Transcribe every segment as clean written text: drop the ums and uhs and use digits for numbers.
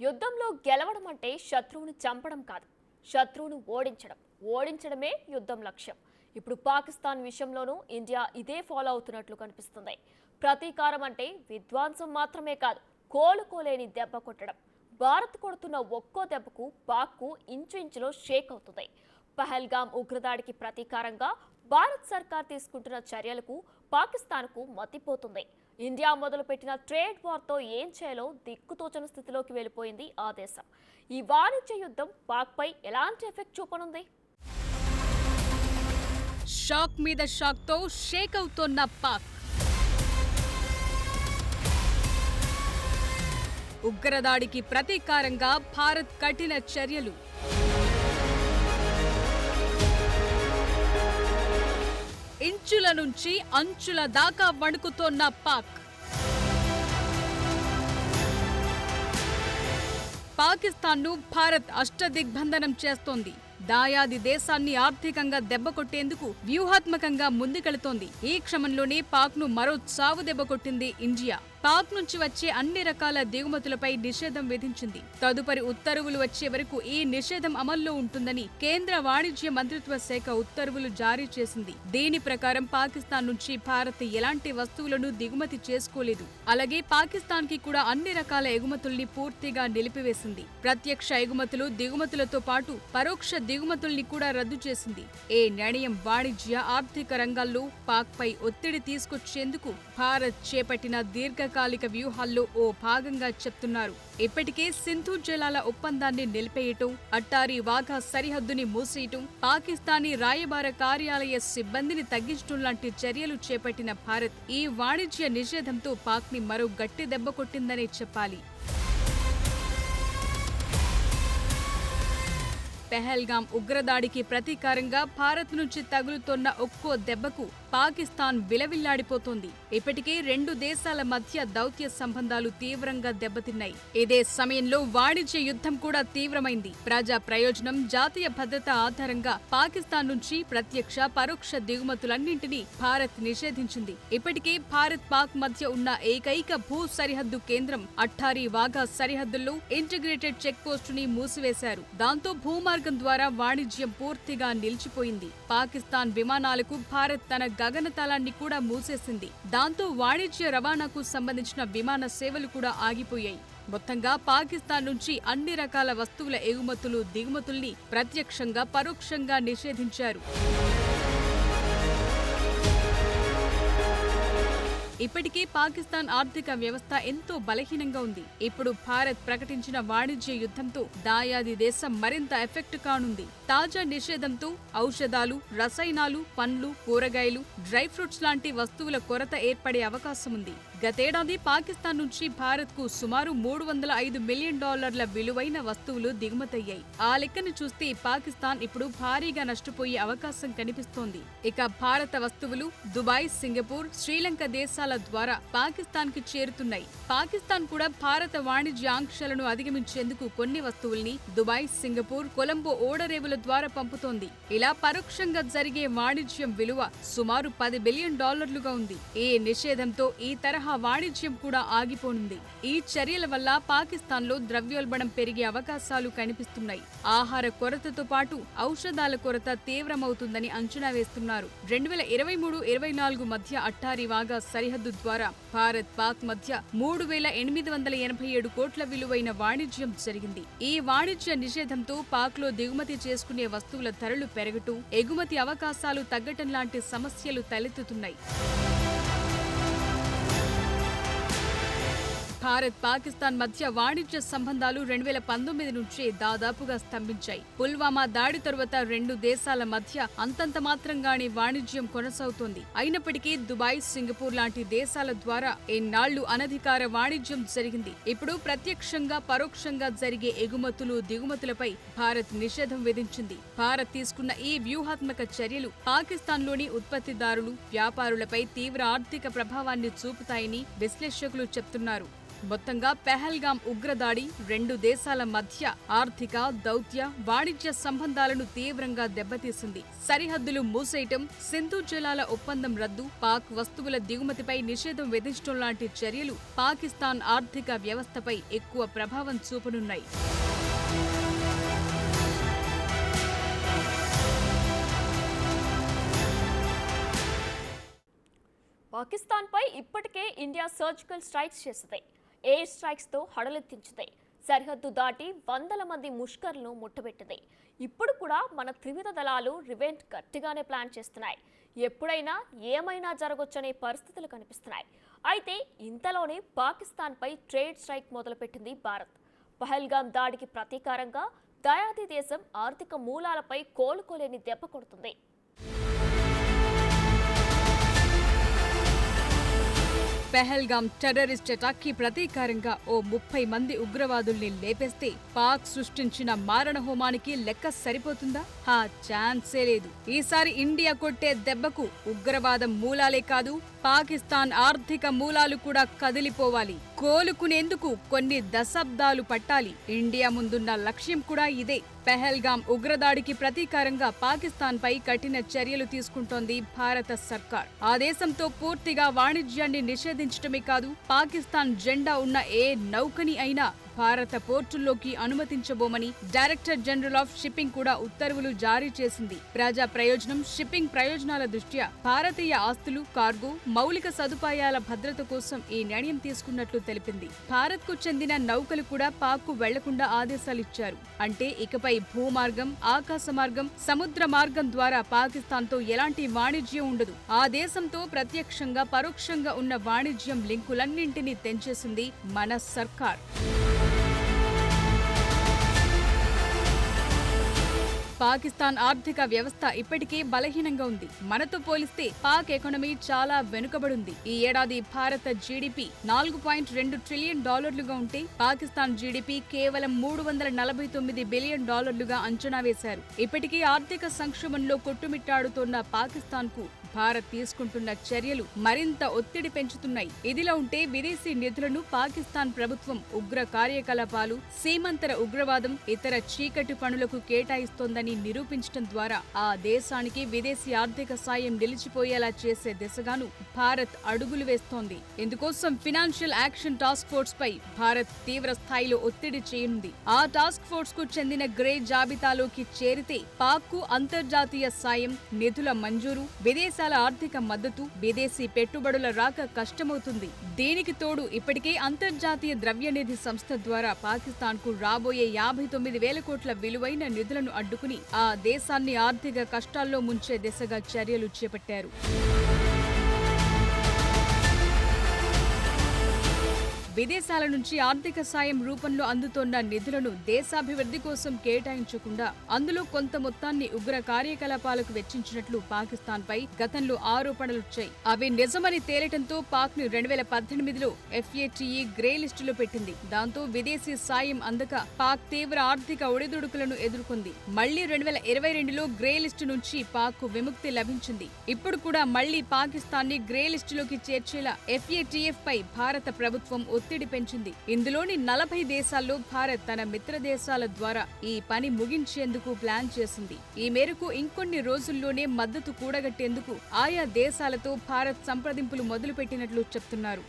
యుద్ధంలో గెలవడం అంటే శత్రువుని చంపడం కాదు, శత్రువును ఓడించడం. ఓడించడమే యుద్ధం లక్ష్యం. ఇప్పుడు పాకిస్తాన్ విషయంలోనూ ఇండియా ఇదే ఫాలో అవుతున్నట్లు కనిపిస్తుంది. ప్రతీకారం అంటే విధ్వంసం మాత్రమే కాదు, కోలుకోలేని దెబ్బ కొట్టడం. భారత్ కొడుతున్న ఒక్కో దెబ్బకు పాక్కు ఇంచులో షేక్ అవుతుంది. పహల్గామ్ ఉగ్రదాడికి ప్రతీకారంగా భారత్ సర్కార్ తీసుకుంటున్న చర్యలకు పాకిస్తాన్కు మతిపోతుంది. ఇండియా మొదలుపెట్టిన ట్రేడ్ వార్తో ఏం చేయాలో దిక్కుతోచని స్థితిలోకి వెళ్ళిపోయింది ఆ దేశం. ఈ వాణిజ్య యుద్ధం పాక్పై ఎలాంటి ఎఫెక్ట్ చూపనుంది? షాక్ మీద షాక్తో షేక్ అవుతోన్న పాక్. ఉగ్రదాడికి ప్రతీకారంగా భారత్ కఠిన చర్యలు. ఇంచుల నుంచి అంచుల దాకా వణుకుతోన్న పాక్. పాకిస్తాన్ను భారత్ అష్టదిగ్బంధనం చేస్తోంది. దాయాది దేశాన్ని ఆర్థికంగా దెబ్బకొట్టేందుకు వ్యూహాత్మకంగా ముందుకెళుతోంది. ఈ క్రమంలోనే పాక్ను మరో చావు దెబ్బకొట్టింది ఇండియా. పాక్ నుంచి వచ్చే అన్ని రకాల దిగుమతులపై నిషేధం విధించింది. తదుపరి ఉత్తర్వులు వచ్చే వరకు ఈ నిషేధం అమల్లో ఉంటుందని కేంద్ర వాణిజ్య మంత్రిత్వ శాఖ ఉత్తర్వులు జారీ చేసింది. దీని ప్రకారం పాకిస్తాన్ నుంచి భారత్ ఎలాంటి వస్తువులను దిగుమతి చేసుకోలేదు. అలాగే పాకిస్తాన్ కి కూడా అన్ని రకాల ఎగుమతుల్ని పూర్తిగా నిలిపివేసింది. ప్రత్యక్ష ఎగుమతులు, దిగుమతులతో పాటు పరోక్ష దిగుమతుల్ని కూడా రద్దు చేసింది. ఈ నిర్ణయం వాణిజ్య, ఆర్థిక రంగాల్లో పాక్ పై ఒత్తిడి తీసుకొచ్చేందుకు భారత్ చేపట్టిన దీర్ఘకాలిక వ్యూహాల్లో ఓ భాగంగా చెప్తున్నారు. ఇప్పటికే సింధు జలాల ఒప్పందాన్ని నిలిపేయటం, అట్టారీ వాఘా సరిహద్దుని మూసేయటం, పాకిస్తానీ రాయబార కార్యాలయ సిబ్బందిని తగ్గించడం లాంటి చర్యలు చేపట్టిన భారత్ ఈ వాణిజ్య నిషేధంతో పాక్ ని మరో గట్టి దెబ్బ కొట్టిందనే చెప్పాలి. పెహల్గామ్ ఉగ్రదాడికి ప్రతీకారంగా భారత్ నుంచి తగులుతోన్న ఒక్కో దెబ్బకు పాకిస్తాన్ విలవిల్లాడిపోతోంది. ఇప్పటికే రెండు దేశాల మధ్య దౌత్య సంబంధాలు తీవ్రంగా దెబ్బతిన్నాయి. ఇదే సమయంలో వాణిజ్య యుద్ధం కూడా తీవ్రమైంది. ప్రజా ప్రయోజనం, జాతీయ భద్రత ఆధారంగా పాకిస్తాన్ నుంచి ప్రత్యక్ష, పరోక్ష దిగుమతులన్నింటినీ భారత్ నిషేధించింది. ఇప్పటికే భారత్ పాక్ మధ్య ఉన్న ఏకైక భూ సరిహద్దు కేంద్రం అట్టారీ వాఘా సరిహద్దుల్లో ఇంటిగ్రేటెడ్ చెక్ పోస్టుని మూసివేశారు. దాంతో భూమార్గం ద్వారా వాణిజ్యం పూర్తిగా నిలిచిపోయింది. పాకిస్తాన్ విమానాలకు భారత్ తన గగనతలాన్ని కూడా మూసేసింది. దాంతో వాణిజ్య రవాణాకు సంబంధించిన విమాన సేవలు కూడా ఆగిపోయాయి. మొత్తంగా పాకిస్తాన్ నుంచి అన్ని రకాల వస్తువుల ఎగుమతులు, దిగుమతుల్ని ప్రత్యక్షంగా, పరోక్షంగా నిషేధించారు. ఇప్పటికే పాకిస్తాన్ ఆర్థిక వ్యవస్థ ఎంతో బలహీనంగా ఉంది. ఇప్పుడు భారత్ ప్రకటించిన వాణిజ్య యుద్ధంతో దాయాది దేశం మరింత ఎఫెక్ట్ కానుంది. తాజా నిషేధంతో ఔషధాలు, రసాయనాలు, పండ్లు, కూరగాయలు, డ్రై ఫ్రూట్స్ లాంటి వస్తువుల కొరత ఏర్పడే అవకాశం ఉంది. గతేడాది పాకిస్తాన్ నుంచి భారత్ కు సుమారు $305 మిలియన్ విలువైన వస్తువులు దిగుమతయ్యాయి. ఆ లెక్కను చూస్తే పాకిస్తాన్ ఇప్పుడు భారీగా నష్టపోయే అవకాశం కనిపిస్తోంది. ఇక భారత వస్తువులు దుబాయ్, సింగపూర్, శ్రీలంక దేశాల ద్వారా పాకిస్తాన్ కి చేరుతున్నాయి. పాకిస్తాన్ కూడా భారత వాణిజ్య ఆంక్షలను అధిగమించేందుకు కొన్ని వస్తువుల్ని దుబాయ్, సింగపూర్, కొలంబో ఓడరేవుల ద్వారా పంపుతోంది. ఇలా పరోక్షంగా జరిగే వాణిజ్యం విలువ సుమారు $10 బిలియన్ ఉంది. ఈ నిషేధంతో ఈ తరహా వాణిజ్యం కూడా ఆగిపోనుంది. ఈ చర్యల వల్ల పాకిస్తాన్ లో ద్రవ్యోల్బణం పెరిగే అవకాశాలు కనిపిస్తున్నాయి. ఆహార కొరతతో పాటు ఔషధాల కొరత తీవ్రమవుతుందని అంచనా వేస్తున్నారు. 2023-24 మధ్య అట్టారీ వాఘా సరిహద్దు ద్వారా భారత్, పాక్ మధ్య 3,887 కోట్ల విలువైన వాణిజ్యం జరిగింది. ఈ వాణిజ్య నిషేధంతో పాక్ లో దిగుమతి చేసుకునే వస్తువుల ధరలు పెరగటం, ఎగుమతి అవకాశాలు తగ్గటం లాంటి సమస్యలు తలెత్తుతున్నాయి. భారత్, పాకిస్తాన్ మధ్య వాణిజ్య సంబంధాలు 2019 నుంచే దాదాపుగా స్తంభించాయి. పుల్వామా దాడి తరువాత రెండు దేశాల మధ్య అంతంత మాత్రంగానే వాణిజ్యం కొనసాగుతోంది. అయినప్పటికీ దుబాయ్, సింగపూర్ లాంటి దేశాల ద్వారా ఎన్నాళ్లు అనధికార వాణిజ్యం జరిగింది. ఇప్పుడు ప్రత్యక్షంగా, పరోక్షంగా జరిగే ఎగుమతులు, దిగుమతులపై భారత్ నిషేధం విధించింది. భారత్ తీసుకున్న ఈ వ్యూహాత్మక చర్యలు పాకిస్తాన్లోని ఉత్పత్తిదారులు, వ్యాపారులపై తీవ్ర ఆర్థిక ప్రభావాన్ని చూపుతాయని విశ్లేషకులు చెప్తున్నారు. మొత్తంగా పెహల్గాం ఉగ్రదాడి రెండు దేశాల మధ్య ఆర్థిక, దౌత్య, వాణిజ్య సంబంధాలను తీవ్రంగా దెబ్బతీసింది. సరిహద్దులు మూసేయటం, సింధు జలాల ఒప్పందం రద్దు, పాక్ వస్తువుల దిగుమతిపై నిషేధం విధించడం లాంటి చర్యలు పాకిస్తాన్ ఆర్థిక వ్యవస్థపై ఎక్కువ ప్రభావం చూపనున్నాయి. పాకిస్తాన్పై ఇప్పటికే ఇండియా సర్జికల్ స్ట్రైక్స్ చేసింది. ఎయిర్ స్ట్రైక్స్తో హడలెత్తించింది. సరిహద్దు దాటి వందల మంది ముష్కర్లను ముట్టబెట్టింది. ఇప్పుడు కూడా మన త్రివిధ దళాలు రివెంజ్ గట్టిగానే ప్లాన్ చేస్తున్నాయి. ఎప్పుడైనా ఏమైనా జరగొచ్చనే పరిస్థితులు కనిపిస్తున్నాయి. అయితే ఇంతలోనే పాకిస్తాన్పై ట్రేడ్ స్ట్రైక్ మొదలుపెట్టింది భారత్. పహల్గాం దాడికి ప్రతీకారంగా దయాది దేశం ఆర్థిక మూలాలపై కోలుకోలేని దెబ్బ కొడుతుంది. పెహల్గాం టెర్రరిస్ట్ అటాక్ కి ప్రతీకారంగా ఓ 30 మంది ఉగ్రవాదుల్ని లేపేస్తే పాక్ సృష్టించిన మారణ హోమానికి లెక్క సరిపోతుందా? ఛాన్సే లేదు. ఈసారి ఇండియా కొట్టే దెబ్బకు ఉగ్రవాదం మూలాలే కాదు, పాకిస్తాన్ ఆర్థిక మూలాలు కూడా కదిలిపోవాలి. కోలుకునేందుకు కొన్ని దశాబ్దాలు పట్టాలి. ఇండియా ముందున్న లక్ష్యం కూడా ఇదే. పెహల్గాం ఉగ్రదాడికి ప్రతీకారంగా పాకిస్తాన్పై కఠిన చర్యలు తీసుకుంటోంది భారత సర్కార్. ఆ దేశంతో పూర్తిగా వాణిజ్యాన్ని నిషేధించడమే కాదు, పాకిస్తాన్ జెండా ఉన్న ఏ నౌకని అయినా భారత పోర్టుల్లోకి అనుమతించబోమని డైరెక్టర్ జనరల్ ఆఫ్ షిప్పింగ్ కూడా ఉత్తర్వులు జారీ చేసింది. ప్రజా ప్రయోజనం, షిప్పింగ్ ప్రయోజనాల దృష్ట్యా భారతీయ ఆస్తులు, కార్గో, మౌలిక సదుపాయాల భద్రత కోసం ఈ నిర్ణయం తీసుకున్నట్లు తెలిపింది. భారత్ కు చెందిన నౌకలు కూడా పాక్ కు వెళ్లకుండా ఆదేశాలిచ్చారు. అంటే ఇకపై భూమార్గం, ఆకాశ మార్గం, సముద్ర మార్గం ద్వారా పాకిస్తాన్తో ఎలాంటి వాణిజ్యం ఉండదు. ఆ దేశంతో ప్రత్యక్షంగా, పరోక్షంగా ఉన్న వాణిజ్యం లింకులన్నింటినీ తెంచేసింది మన సర్కార్. పాకిస్తాన్ ఆర్థిక వ్యవస్థ ఇప్పటికే బలహీనంగా ఉంది. మనతో పోలిస్తే పాక్ ఎకానమీ చాలా వెనుకబడింది. ఈ ఏడాది భారత జీడీపీ $4.2 ట్రిలియన్ ఉంటే పాకిస్తాన్ జీడీపీ కేవలం $349 బిలియన్ అంచనా వేశారు. ఇప్పటికీ ఆర్థిక సంక్షోభంలో కొట్టుమిట్టాడుతోన్న పాకిస్తాన్ కు భారత్ తీసుకుంటున్న చర్యలు మరింత ఒత్తిడి పెంచుతున్నాయి. ఇదిలా ఉంటే విదేశీ నిధులను పాకిస్తాన్ ప్రభుత్వం ఉగ్ర కార్యకలాపాలు, సీమాంతర ఉగ్రవాదం, ఇతర చీకటి పనులకు కేటాయిస్తోందని నిరూపించడం ద్వారా ఆ దేశానికి విదేశీ ఆర్థిక సాయం నిలిచిపోయేలా చేసే దిశగాను భారత్ అడుగులు వేస్తోంది. ఇందుకోసం ఫినాన్షియల్ యాక్షన్ టాస్క్ ఫోర్స్ పై భారత్ తీవ్ర స్థాయిలో ఒత్తిడి చేయనుంది. ఆ టాస్క్ ఫోర్స్ కు చెందిన గ్రే జాబితాలోకి చేరితే పాక్ కు అంతర్జాతీయ సాయం, నిధుల మంజూరు, విదేశాల ఆర్థిక మద్దతు, విదేశీ పెట్టుబడుల రాక కష్టమవుతుంది. దీనికి తోడు ఇప్పటికే అంతర్జాతీయ ద్రవ్యనిధి సంస్థ ద్వారా పాకిస్తాన్ కు రాబోయే 59,000 కోట్ల విలువైన నిధులను అడ్డుకుని ఆ దేశాన్ని ఆర్థిక కష్టాల్లో ముంచే దిశగా చర్యలు చేపట్టారు. విదేశాల నుంచి ఆర్థిక సాయం రూపంలో అందుతోన్న నిధులను దేశాభివృద్ధి కోసం కేటాయించకుండా అందులో కొంత మొత్తాన్ని ఉగ్ర కార్యకలాపాలకు వెచ్చించినట్లు పాకిస్తాన్ పై గతంలో ఆరోపణలొచ్చాయి. అవి నిజమని తేలటంతో పాక్ ను 2018లో FATF గ్రే లిస్టులో పెట్టింది. దాంతో విదేశీ సాయం అందక పాక్ తీవ్ర ఆర్థిక ఒడిదుడుకులను ఎదుర్కొంది. మళ్లీ 2022లో గ్రే లిస్టు నుంచి పాక్ కు విముక్తి లభించింది. ఇప్పుడు కూడా మళ్లీ పాకిస్తాన్ ని గ్రే లిస్టులోకి చేర్చేలా FATF పై భారత ప్రభుత్వం ఒత్తిడి పెంచింది. ఇందులోని 40 దేశాల్లో భారత్ తన మిత్ర దేశాల ద్వారా ఈ పని ముగించేందుకు ప్లాన్ చేసింది. ఈ మేరకు ఇంకొన్ని రోజుల్లోనే మద్దతు కూడగట్టేందుకు ఆయా దేశాలతో భారత్ సంప్రదింపులు మొదలుపెట్టినట్లు చెప్తున్నారు.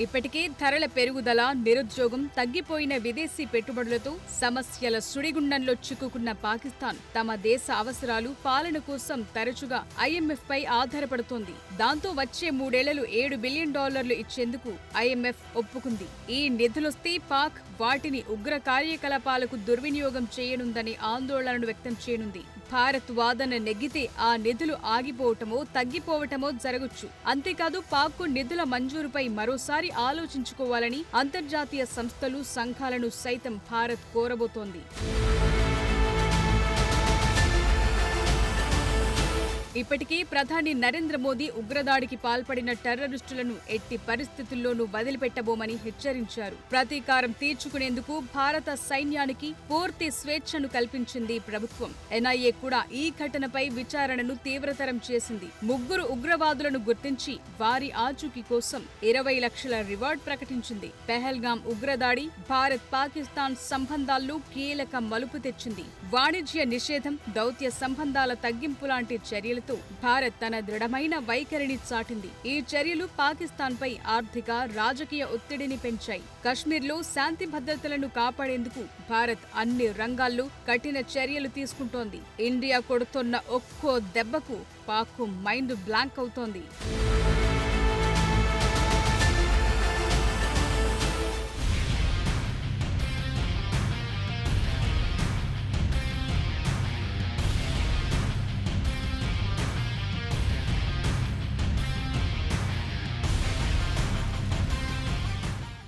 ఇప్పటికే ధరల పెరుగుదల, నిరుద్యోగం, తగ్గిపోయిన విదేశీ పెట్టుబడులతో సమస్యల సుడిగుండంలో చిక్కుకున్న పాకిస్తాన్ తమ దేశ అవసరాలు, పాలన కోసం తరచుగా IMF పై ఆధారపడుతోంది. దాంతో వచ్చే 3 ఏళ్లలో $7 బిలియన్ ఇచ్చేందుకు IMF ఒప్పుకుంది. ఈ నిధులొస్తే పాక్ వాటిని ఉగ్ర కార్యకలాపాలకు దుర్వినియోగం చేయనుందని ఆందోళనను వ్యక్తం చేయనుంది. భారత్ వాదన నెగ్గితే ఆ నిధులు ఆగిపోవటమో, తగ్గిపోవటమో జరగొచ్చు. అంతేకాదు పాక్ నిధుల మంజూరుపై మరోసారి ఆలోచించుకోవాలని అంతర్జాతీయ సంస్థలు, సంఘాలను సైతం భారత్ కోరబోతోంది. ఇప్పటికీ ప్రధాని నరేంద్ర మోదీ ఉగ్రదాడికి పాల్పడిన టెర్రరిస్టులను ఎట్టి పరిస్థితుల్లోనూ వదిలిపెట్టబోమని హెచ్చరించారు. ప్రతీకారం తీర్చుకునేందుకు భారత సైన్యానికి పూర్తి స్వేచ్ఛను కల్పించింది ప్రభుత్వం. ఎన్ఐఏ కూడా ఈ ఘటనపై విచారణను తీవ్రతరం చేసింది. 3 ఉగ్రవాదులను గుర్తించి వారి ఆచూకీ కోసం 20 లక్షల రివార్డ్ ప్రకటించింది. పెహల్గాం ఉగ్రదాడి భారత్ పాకిస్తాన్ సంబంధాల్లో కీలక మలుపు తెచ్చింది. వాణిజ్య నిషేధం, దౌత్య సంబంధాల తగ్గింపు లాంటి చర్యలతో భారత్ తన దృఢమైన వైఖరిని చాటింది. ఈ చర్యలు పాకిస్తాన్పై ఆర్థిక, రాజకీయ ఒత్తిడిని పెంచాయి. కశ్మీర్లో శాంతి భద్రతలను కాపాడేందుకు భారత్ అన్ని రంగాల్లో కఠిన చర్యలు తీసుకుంటోంది. ఇండియా కొడుతున్న ఒక్కో దెబ్బకు పాక్ మైండ్ బ్లాంక్ అవుతోంది.